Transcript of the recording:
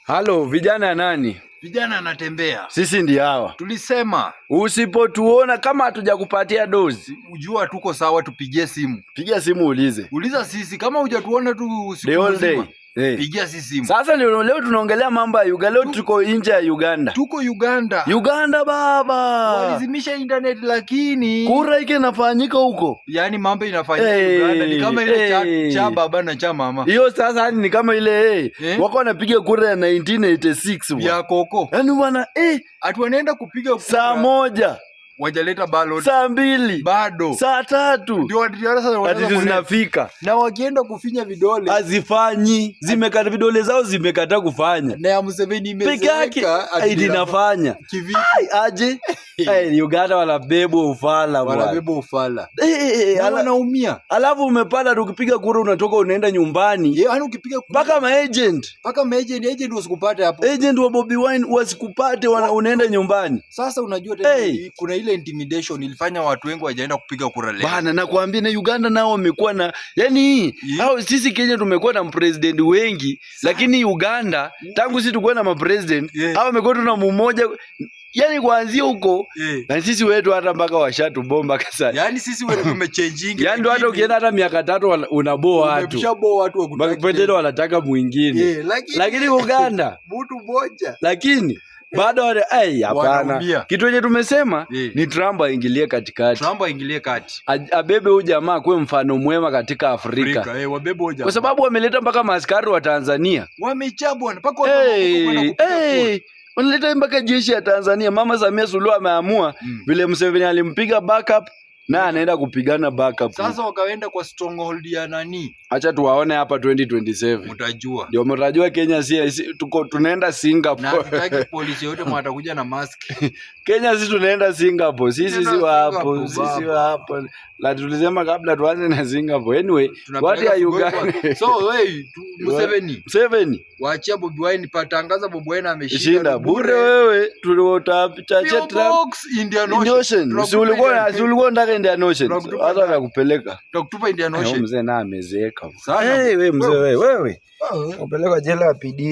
Halo, vijana nani? Vijana anatembea. Sisi ndi hawa. Tulisema usipotuona kama hatujakupatia dozi, ujua tuko sawa, tupigie simu. Pigia simu ulize. Uliza sisi kama hujatuona tu siku nzima. Hey. Pigia sisi simu. Sasa leo tunaongelea mambo ya Uganda. Leo tuko nje ya Uganda. Tuko Uganda. Uganda baba. Walizimisha internet lakini kura ike inafanyika huko. Yaani mambo inafanyika Uganda ni kama ile cha baba na cha mama. Hiyo sasa ni kama ile wako wanapiga kura ya 1986 ya koko. Yaani wana atu wanaenda kupiga kura saa 1. Wajaleta ballot. Saa 2 bado. Saa 3 ndio ati zinafika. Na wakienda kufinya vidole hazifanyi, zimekata vidole zao zimekata kufanya. Na ya Museveni imezeka inafanya. Kivipi? Aje? Uganda wanabebwa ufala bwana. Wanabebwa ufala. Wanaumia. Alafu umepata tukipiga kura unatoka unaenda nyumbani. Yaani ukipiga kura mpaka agent wasikupate hapo. Agent wa Bobi Wine wasikupate, unaenda nyumbani. Sasa unajua tena kuna ile intimidation ilifanya watu wengi wajaenda kupiga kura leo. Bana nakwambia na Uganda nao wamekuwa na hao sisi Kenya tumekuwa na president wengi lakini Uganda tangu sisi tukue na president hao wamekuwa tuna mmoja. Yaani kuanzia huko na sisi wetu hata mpaka washatubomba kasa. Yaani sisi wetu tumechangingi. Yaani hata ukienda hata miaka 3 unaboa watu. Umeshaboa watu wakutaki. Wanataka mwingine. Lakini Uganda mtu mmoja. Lakini bado hapana. Kitu yenye tumesema ni Trump aingilie katikati. Trump aingilie kati. Abebe huyu jamaa kwa mfano mwema katika Afrika. Wabebe huyu jamaa. Kwa sababu wameleta mpaka maaskari wa Tanzania. Wamechabwa mpaka wanaleta mpaka jeshi ya Tanzania. Mama Samia Suluhu ameamua vile Museveni alimpiga backup na anaenda kupigana backup. Sasa wakaenda kwa stronghold ya nani? Acha tuwaone hapa 2027. Mtajua. Ndio mtajua Kenya tunaenda Singapore. Na tutaki polisi wote mwatakuja na mask. Kenya sisi tunaenda Singapore. Sisi hapo. Sisi hapo. La tulisema kabla tuanze na Singapore. Anyway, what are Uganda? So Museveni. Waachia Bobi Wine patangaza Bobi Wine ameshinda. Bure wewe tuliotachache Trump Indian Ocean. Ulikuwa ndaka Indian Ocean. Hata nakupeleka. Tukutupa Indian Ocean. Mzee na amezeeka. Wewe mzee wewe. Upeleka jela ya PD.